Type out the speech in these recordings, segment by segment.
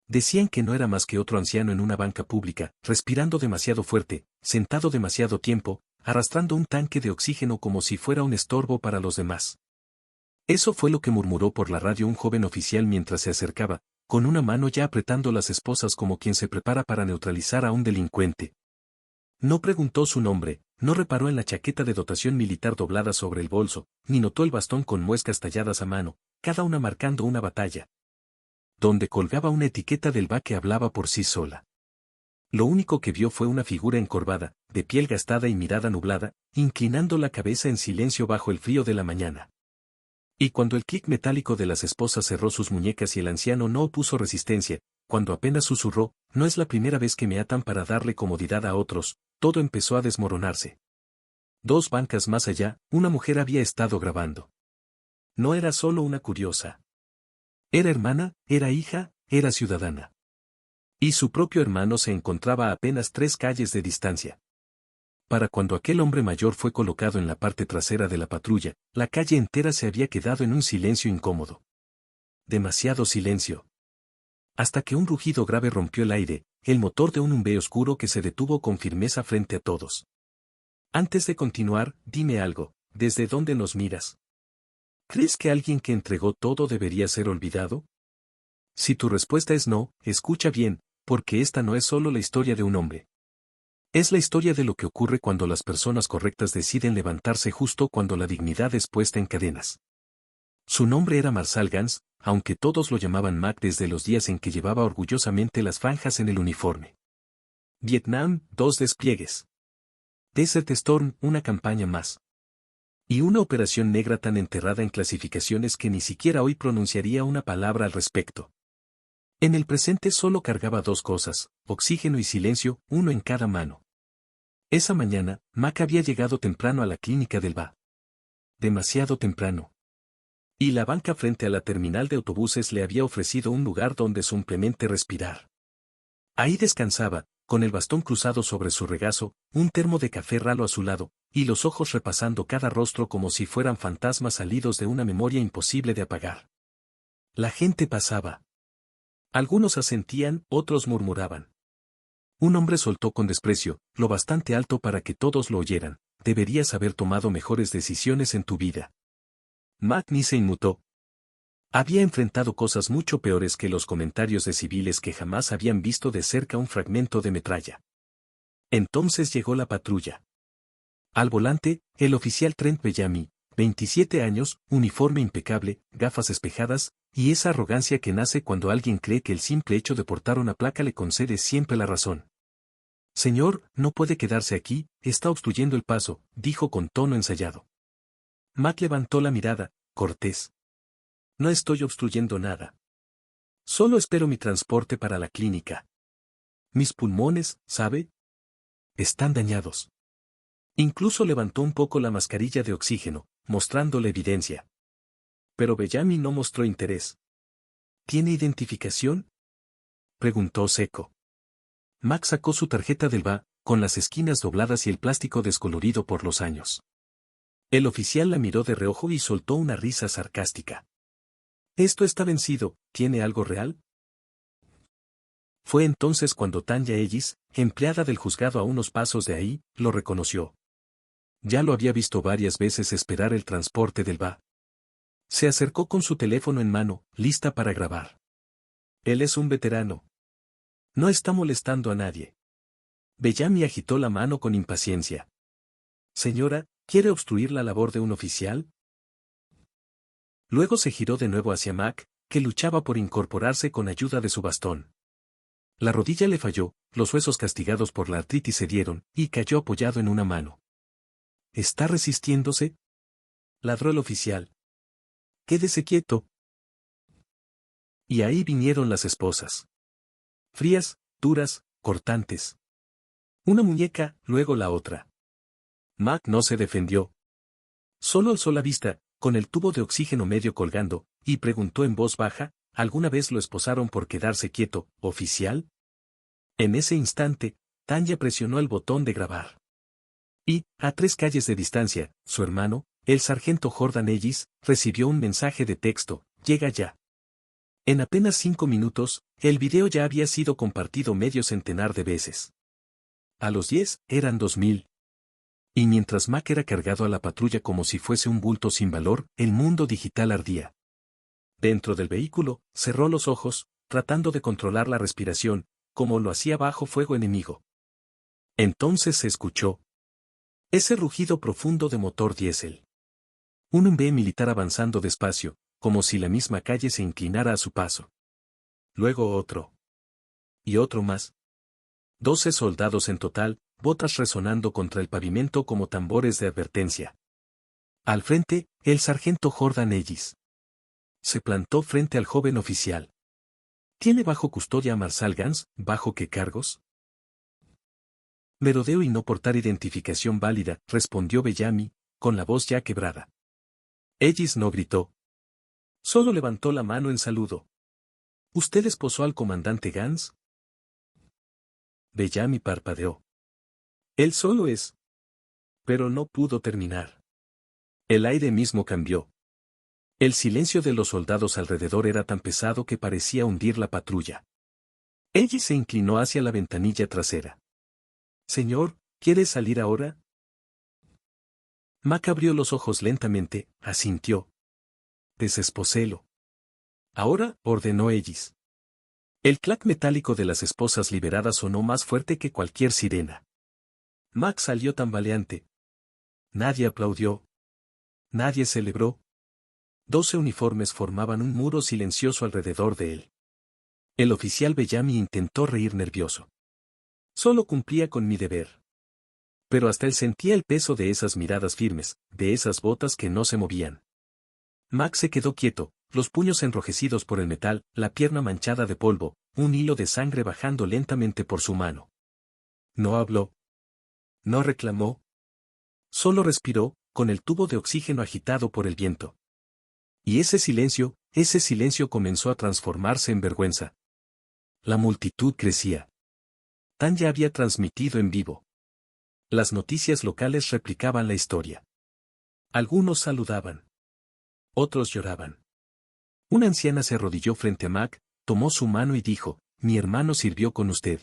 Decían que no era más que otro anciano en una banca pública, respirando demasiado fuerte, sentado demasiado tiempo, arrastrando un tanque de oxígeno como si fuera un estorbo para los demás. Eso fue lo que murmuró por la radio un joven oficial mientras se acercaba, con una mano ya apretando las esposas como quien se prepara para neutralizar a un delincuente. No preguntó su nombre, no reparó en la chaqueta de dotación militar doblada sobre el bolso, ni notó el bastón con muescas talladas a mano, cada una marcando una batalla, donde colgaba una etiqueta del va que hablaba por sí sola. Lo único que vio fue una figura encorvada, de piel gastada y mirada nublada, inclinando la cabeza en silencio bajo el frío de la mañana. Y cuando el clic metálico de las esposas cerró sus muñecas y el anciano no opuso resistencia, cuando apenas susurró, no es la primera vez que me atan para darle comodidad a otros, todo empezó a desmoronarse. 2 bancas más allá, una mujer había estado grabando. No era solo una curiosa. Era hermana, era hija, era ciudadana. Y su propio hermano se encontraba a apenas 3 calles de distancia. Para cuando aquel hombre mayor fue colocado en la parte trasera de la patrulla, la calle entera se había quedado en un silencio incómodo. Demasiado silencio. Hasta que un rugido grave rompió el aire, el motor de un Humvee oscuro que se detuvo con firmeza frente a todos. Antes de continuar, dime algo, ¿desde dónde nos miras? ¿Crees que alguien que entregó todo debería ser olvidado? Si tu respuesta es no, escucha bien, porque esta no es solo la historia de un hombre. Es la historia de lo que ocurre cuando las personas correctas deciden levantarse justo cuando la dignidad es puesta en cadenas. Su nombre era Marshall Gans, aunque todos lo llamaban Mac desde los días en que llevaba orgullosamente las franjas en el uniforme. Vietnam, 2 despliegues. Desert Storm, una campaña más. Y una operación negra tan enterrada en clasificaciones que ni siquiera hoy pronunciaría una palabra al respecto. En el presente solo cargaba 2 cosas, oxígeno y silencio, uno en cada mano. Esa mañana, Mac había llegado temprano a la clínica del VA. Demasiado temprano. Y la banca frente a la terminal de autobuses le había ofrecido un lugar donde simplemente respirar. Ahí descansaba, con el bastón cruzado sobre su regazo, un termo de café ralo a su lado, y los ojos repasando cada rostro como si fueran fantasmas salidos de una memoria imposible de apagar. La gente pasaba. Algunos asentían, otros murmuraban. Un hombre soltó con desprecio, lo bastante alto para que todos lo oyeran: deberías haber tomado mejores decisiones en tu vida. Mac ni se inmutó. Había enfrentado cosas mucho peores que los comentarios de civiles que jamás habían visto de cerca un fragmento de metralla. Entonces llegó la patrulla. Al volante, el oficial Trent Bellamy, 27 años, uniforme impecable, gafas espejadas, y esa arrogancia que nace cuando alguien cree que el simple hecho de portar una placa le concede siempre la razón. Señor, no puede quedarse aquí, está obstruyendo el paso, dijo con tono ensayado. Mac levantó la mirada, cortés. No estoy obstruyendo nada. Solo espero mi transporte para la clínica. Mis pulmones, ¿sabe? Están dañados. Incluso levantó un poco la mascarilla de oxígeno, mostrando la evidencia. Pero Bellamy no mostró interés. ¿Tiene identificación?, preguntó seco. Max sacó su tarjeta del VA, con las esquinas dobladas y el plástico descolorido por los años. El oficial la miró de reojo y soltó una risa sarcástica. Esto está vencido, ¿tiene algo real? Fue entonces cuando Tanya Ellis, empleada del juzgado a unos pasos de ahí, lo reconoció. Ya lo había visto varias veces esperar el transporte del VA. Se acercó con su teléfono en mano, lista para grabar. Él es un veterano. No está molestando a nadie. Bellamy agitó la mano con impaciencia. Señora, ¿quiere obstruir la labor de un oficial? Luego se giró de nuevo hacia Mac, que luchaba por incorporarse con ayuda de su bastón. La rodilla le falló, los huesos castigados por la artritis cedieron, y cayó apoyado en una mano. ¿Está resistiéndose?, ladró el oficial. Quédese quieto. Y ahí vinieron las esposas. Frías, duras, cortantes. Una muñeca, luego la otra. Mac no se defendió. Solo alzó la vista, con el tubo de oxígeno medio colgando, y preguntó en voz baja: ¿alguna vez lo esposaron por quedarse quieto, oficial? En ese instante, Tanya presionó el botón de grabar. Y, a 3 calles de distancia, su hermano, el sargento Jordan Ellis, recibió un mensaje de texto: llega ya. En apenas 5 minutos, el video ya había sido compartido medio centenar de veces. A los 10, eran 2000. Y mientras Mac era cargado a la patrulla como si fuese un bulto sin valor, el mundo digital ardía. Dentro del vehículo, cerró los ojos, tratando de controlar la respiración, como lo hacía bajo fuego enemigo. Entonces se escuchó ese rugido profundo de motor diésel. Un MB militar avanzando despacio, como si la misma calle se inclinara a su paso. Luego otro. Y otro más. 12 soldados en total, botas resonando contra el pavimento como tambores de advertencia. Al frente, el sargento Jordan Ellis. Se plantó frente al joven oficial. ¿Tiene bajo custodia a Marshall Gans? ¿Bajo qué cargos? Merodeo y no portar identificación válida, respondió Bellamy, con la voz ya quebrada. Ellis no gritó. Solo levantó la mano en saludo. ¿Usted esposó al comandante Gans? Bellamy parpadeó. Él solo es. Pero no pudo terminar. El aire mismo cambió. El silencio de los soldados alrededor era tan pesado que parecía hundir la patrulla. Ellis se inclinó hacia la ventanilla trasera. Señor, ¿quiere salir ahora? Mac abrió los ojos lentamente, asintió. Desesposélo. Ahora, ordenó Ellis. El clac metálico de las esposas liberadas sonó más fuerte que cualquier sirena. Mac salió tambaleante. Nadie aplaudió. Nadie celebró. 12 uniformes formaban un muro silencioso alrededor de él. El oficial Bellamy intentó reír nervioso. Solo cumplía con mi deber. Pero hasta él sentía el peso de esas miradas firmes, de esas botas que no se movían. Mac se quedó quieto, los puños enrojecidos por el metal, la pierna manchada de polvo, un hilo de sangre bajando lentamente por su mano. No habló. No reclamó. Solo respiró, con el tubo de oxígeno agitado por el viento. Y ese silencio comenzó a transformarse en vergüenza. La multitud crecía. Tan ya había transmitido en vivo. Las noticias locales replicaban la historia. Algunos saludaban. Otros lloraban. Una anciana se arrodilló frente a Mac, tomó su mano y dijo, mi hermano sirvió con usted.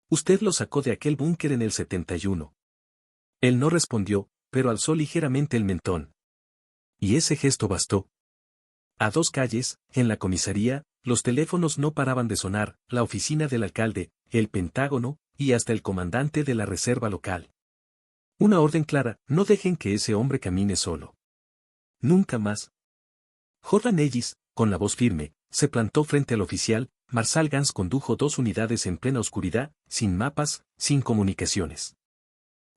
Usted lo sacó de aquel búnker en el 71. Él no respondió, pero alzó ligeramente el mentón. Y ese gesto bastó. A 2 calles, en la comisaría, los teléfonos no paraban de sonar, la oficina del alcalde, el Pentágono, y hasta el comandante de la reserva local. Una orden clara, no dejen que ese hombre camine solo. Nunca más. Jordan Ellis, con la voz firme, se plantó frente al oficial. Marshall Gans condujo 2 unidades en plena oscuridad, sin mapas, sin comunicaciones.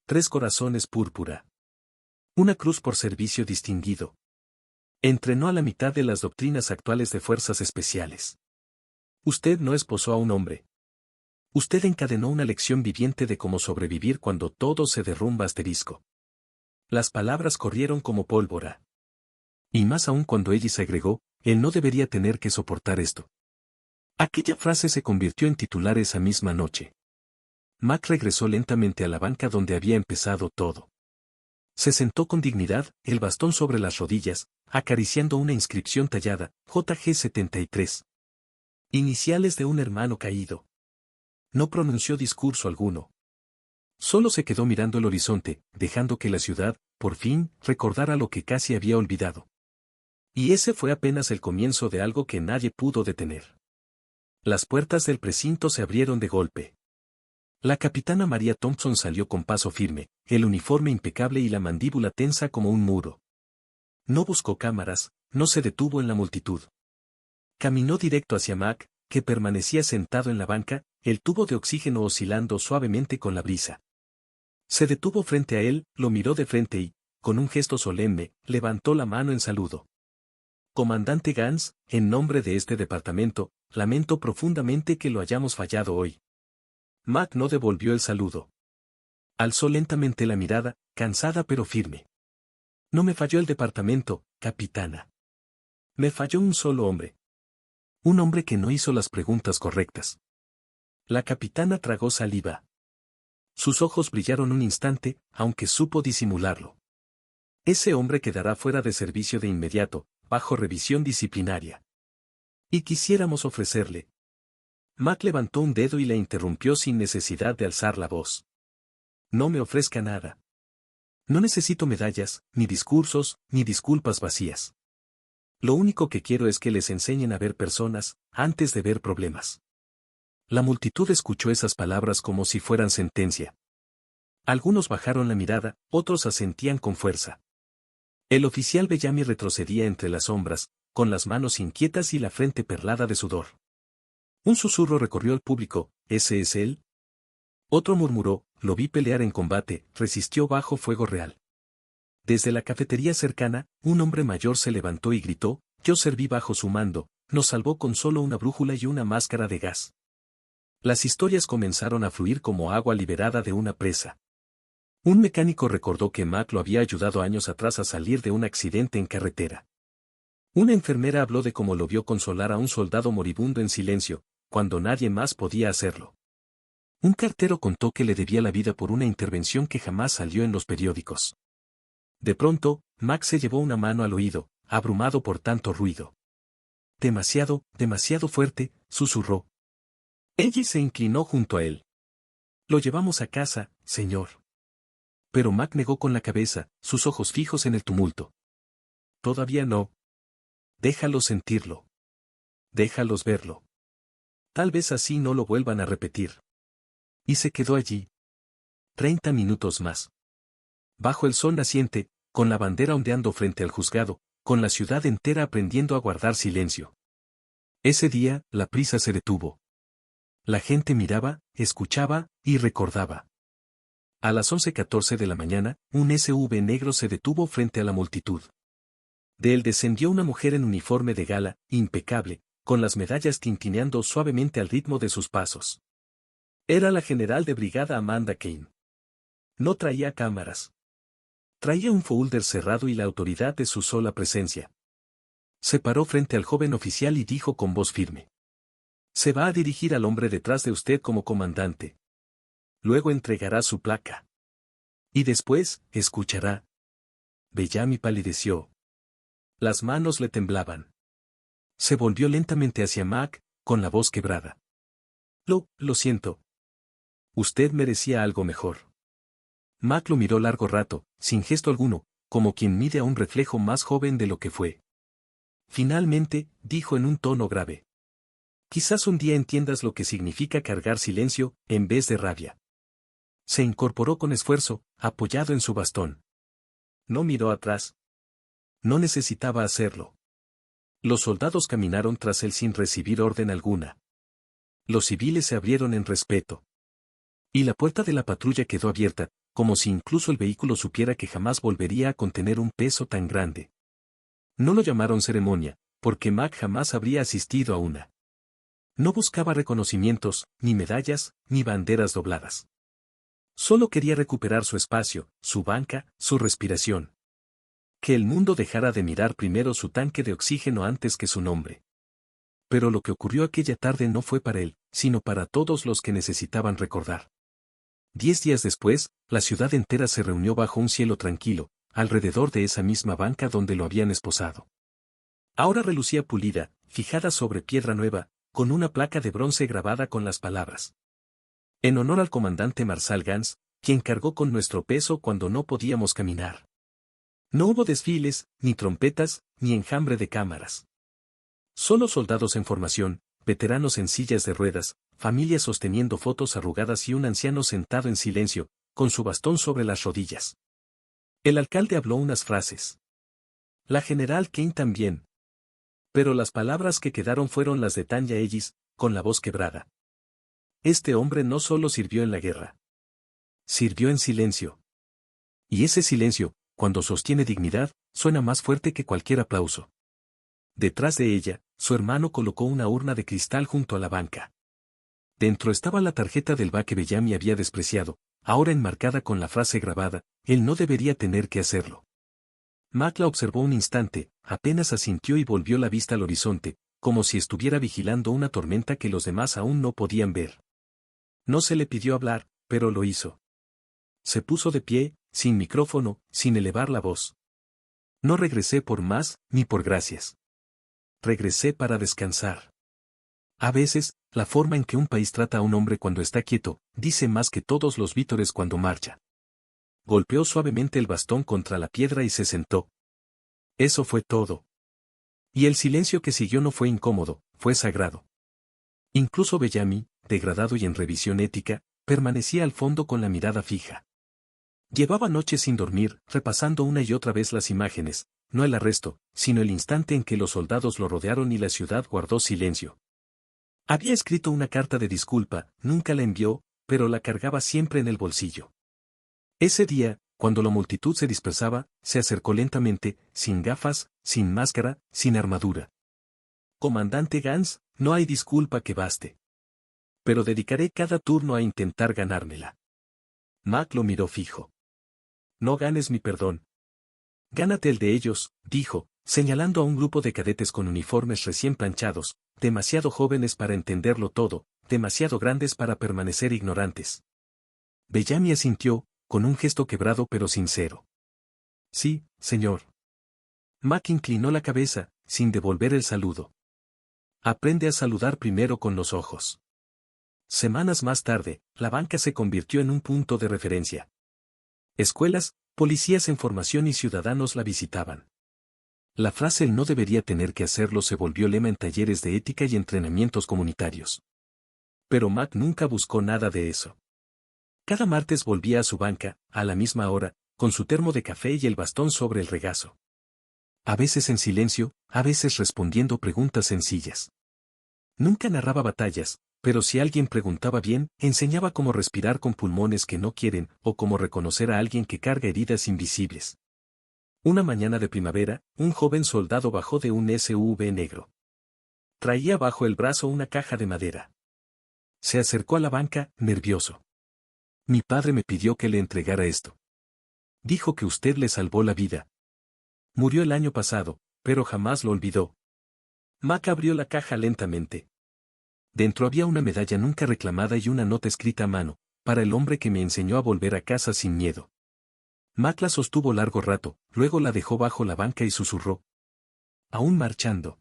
3 corazones púrpura. Una cruz por servicio distinguido. Entrenó a la mitad de las doctrinas actuales de fuerzas especiales. Usted no esposó a un hombre. Usted encadenó una lección viviente de cómo sobrevivir cuando todo se derrumba asterisco. Las palabras corrieron como pólvora. Y más aún cuando Ellis agregó, él no debería tener que soportar esto. Aquella frase se convirtió en titular esa misma noche. Mac regresó lentamente a la banca donde había empezado todo. Se sentó con dignidad, el bastón sobre las rodillas, acariciando una inscripción tallada, JG-73. Iniciales de un hermano caído. No pronunció discurso alguno. Solo se quedó mirando el horizonte, dejando que la ciudad, por fin, recordara lo que casi había olvidado. Y ese fue apenas el comienzo de algo que nadie pudo detener. Las puertas del precinto se abrieron de golpe. La capitana María Thompson salió con paso firme, el uniforme impecable y la mandíbula tensa como un muro. No buscó cámaras, no se detuvo en la multitud. Caminó directo hacia Mac, que permanecía sentado en la banca, el tubo de oxígeno oscilando suavemente con la brisa. Se detuvo frente a él, lo miró de frente y, con un gesto solemne, levantó la mano en saludo. Comandante Gans, en nombre de este departamento, lamento profundamente que lo hayamos fallado hoy. Mac no devolvió el saludo. Alzó lentamente la mirada, cansada pero firme. No me falló el departamento, capitana. Me falló un solo hombre. Un hombre que no hizo las preguntas correctas. La capitana tragó saliva. Sus ojos brillaron un instante, aunque supo disimularlo. Ese hombre quedará fuera de servicio de inmediato, bajo revisión disciplinaria. Y quisiéramos ofrecerle. Mac levantó un dedo y la interrumpió sin necesidad de alzar la voz. No me ofrezca nada. No necesito medallas, ni discursos, ni disculpas vacías. Lo único que quiero es que les enseñen a ver personas, antes de ver problemas. La multitud escuchó esas palabras como si fueran sentencia. Algunos bajaron la mirada, otros asentían con fuerza. El oficial Bellamy retrocedía entre las sombras, con las manos inquietas y la frente perlada de sudor. Un susurro recorrió el público, ¿ese es él? Otro murmuró, lo vi pelear en combate, resistió bajo fuego real. Desde la cafetería cercana, un hombre mayor se levantó y gritó, yo serví bajo su mando, nos salvó con solo una brújula y una máscara de gas. Las historias comenzaron a fluir como agua liberada de una presa. Un mecánico recordó que Mac lo había ayudado años atrás a salir de un accidente en carretera. Una enfermera habló de cómo lo vio consolar a un soldado moribundo en silencio, cuando nadie más podía hacerlo. Un cartero contó que le debía la vida por una intervención que jamás salió en los periódicos. De pronto, Mac se llevó una mano al oído, abrumado por tanto ruido. Demasiado, demasiado fuerte, susurró. Ella se inclinó junto a él. Lo llevamos a casa, señor. Pero Mac negó con la cabeza, sus ojos fijos en el tumulto. Todavía no. Déjalos sentirlo. Déjalos verlo. Tal vez así no lo vuelvan a repetir. Y se quedó allí. 30 minutos más. Bajo el sol naciente, con la bandera ondeando frente al juzgado, con la ciudad entera aprendiendo a guardar silencio. Ese día, la prisa se detuvo. La gente miraba, escuchaba, y recordaba. A las 11:14 de la mañana, un SUV negro se detuvo frente a la multitud. De él descendió una mujer en uniforme de gala, impecable, con las medallas tintineando suavemente al ritmo de sus pasos. Era la general de brigada Amanda Kane. No traía cámaras. Traía un folder cerrado y la autoridad de su sola presencia. Se paró frente al joven oficial y dijo con voz firme. Se va a dirigir al hombre detrás de usted como comandante. Luego entregará su placa. Y después, escuchará. Bellamy palideció. Las manos le temblaban. Se volvió lentamente hacia Mac, con la voz quebrada. Lo siento. Usted merecía algo mejor. Mac lo miró largo rato, sin gesto alguno, como quien mide a un reflejo más joven de lo que fue. Finalmente, dijo en un tono grave. Quizás un día entiendas lo que significa cargar silencio, en vez de rabia. Se incorporó con esfuerzo, apoyado en su bastón. No miró atrás. No necesitaba hacerlo. Los soldados caminaron tras él sin recibir orden alguna. Los civiles se abrieron en respeto. Y la puerta de la patrulla quedó abierta, como si incluso el vehículo supiera que jamás volvería a contener un peso tan grande. No lo llamaron ceremonia, porque Mac jamás habría asistido a una. No buscaba reconocimientos, ni medallas, ni banderas dobladas. Solo quería recuperar su espacio, su banca, su respiración. Que el mundo dejara de mirar primero su tanque de oxígeno antes que su nombre. Pero lo que ocurrió aquella tarde no fue para él, sino para todos los que necesitaban recordar. 10 días después, la ciudad entera se reunió bajo un cielo tranquilo, alrededor de esa misma banca donde lo habían esposado. Ahora relucía pulida, fijada sobre piedra nueva, con una placa de bronce grabada con las palabras. En honor al comandante Marshal Gans, quien cargó con nuestro peso cuando no podíamos caminar. No hubo desfiles, ni trompetas, ni enjambre de cámaras. Solo soldados en formación, veteranos en sillas de ruedas, familias sosteniendo fotos arrugadas y un anciano sentado en silencio, con su bastón sobre las rodillas. El alcalde habló unas frases. La general Kane también. Pero las palabras que quedaron fueron las de Tanya Ellis, con la voz quebrada. Este hombre no solo sirvió en la guerra. Sirvió en silencio. Y ese silencio, cuando sostiene dignidad, suena más fuerte que cualquier aplauso. Detrás de ella, su hermano colocó una urna de cristal junto a la banca. Dentro estaba la tarjeta del va que Bellamy había despreciado, ahora enmarcada con la frase grabada, él no debería tener que hacerlo. Mac la observó un instante, apenas asintió y volvió la vista al horizonte, como si estuviera vigilando una tormenta que los demás aún no podían ver. No se le pidió hablar, pero lo hizo. Se puso de pie, sin micrófono, sin elevar la voz. No regresé por más, ni por gracias. regresé para descansar. A veces, la forma en que un país trata a un hombre cuando está quieto, dice más que todos los vítores cuando marcha. Golpeó suavemente el bastón contra la piedra y se sentó. Eso fue todo. Y el silencio que siguió no fue incómodo, fue sagrado. Incluso Bellamy, degradado y en revisión ética, permanecía al fondo con la mirada fija. Llevaba noches sin dormir, repasando una y otra vez las imágenes, no el arresto, sino el instante en que los soldados lo rodearon y la ciudad guardó silencio. Había escrito una carta de disculpa, nunca la envió, pero la cargaba siempre en el bolsillo. Ese día, cuando la multitud se dispersaba, se acercó lentamente, sin gafas, sin máscara, sin armadura. Comandante Gans, no hay disculpa que baste. Pero dedicaré cada turno a intentar ganármela. Mac lo miró fijo. No ganes mi perdón. Gánate el de ellos, dijo, señalando a un grupo de cadetes con uniformes recién planchados, demasiado jóvenes para entenderlo todo, demasiado grandes para permanecer ignorantes. Bellamy asintió, con un gesto quebrado pero sincero. Sí, señor. Mac inclinó la cabeza, sin devolver el saludo. Aprende a saludar primero con los ojos. Semanas más tarde, la banca se convirtió en un punto de referencia. Escuelas, policías en formación y ciudadanos la visitaban. La frase "el no debería tener que hacerlo" se volvió lema en talleres de ética y entrenamientos comunitarios. Pero Mac nunca buscó nada de eso. Cada martes volvía a su banca, a la misma hora, con su termo de café y el bastón sobre el regazo. A veces en silencio, a veces respondiendo preguntas sencillas. Nunca narraba batallas, pero si alguien preguntaba bien, enseñaba cómo respirar con pulmones que no quieren, o cómo reconocer a alguien que carga heridas invisibles. Una mañana de primavera, un joven soldado bajó de un SUV negro. Traía bajo el brazo una caja de madera. Se acercó a la banca, nervioso. Mi padre me pidió que le entregara esto. Dijo que usted le salvó la vida. Murió el año pasado, pero jamás lo olvidó. Mac abrió la caja lentamente. Dentro había una medalla nunca reclamada y una nota escrita a mano, para el hombre que me enseñó a volver a casa sin miedo. Mac la sostuvo largo rato, luego la dejó bajo la banca y susurró. Aún marchando.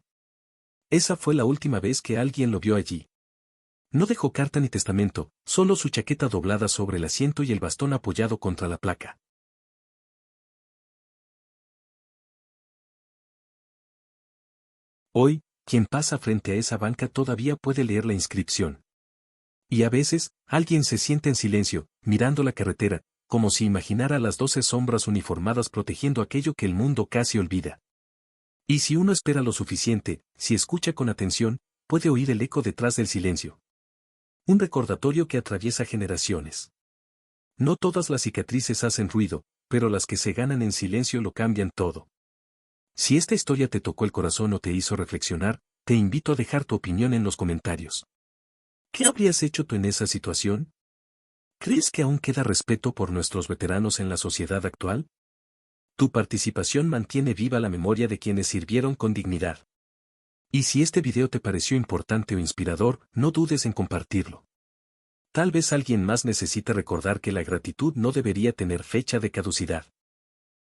Esa fue la última vez que alguien lo vio allí. No dejó carta ni testamento, solo su chaqueta doblada sobre el asiento y el bastón apoyado contra la placa. Hoy, quien pasa frente a esa banca todavía puede leer la inscripción. Y a veces, alguien se sienta en silencio, mirando la carretera, como si imaginara las 12 sombras uniformadas protegiendo aquello que el mundo casi olvida. Y si uno espera lo suficiente, si escucha con atención, puede oír el eco detrás del silencio. Un recordatorio que atraviesa generaciones. No todas las cicatrices hacen ruido, pero las que se ganan en silencio lo cambian todo. Si esta historia te tocó el corazón o te hizo reflexionar, te invito a dejar tu opinión en los comentarios. ¿Qué habrías hecho tú en esa situación? ¿Crees que aún queda respeto por nuestros veteranos en la sociedad actual? Tu participación mantiene viva la memoria de quienes sirvieron con dignidad. Y si este video te pareció importante o inspirador, no dudes en compartirlo. Tal vez alguien más necesite recordar que la gratitud no debería tener fecha de caducidad.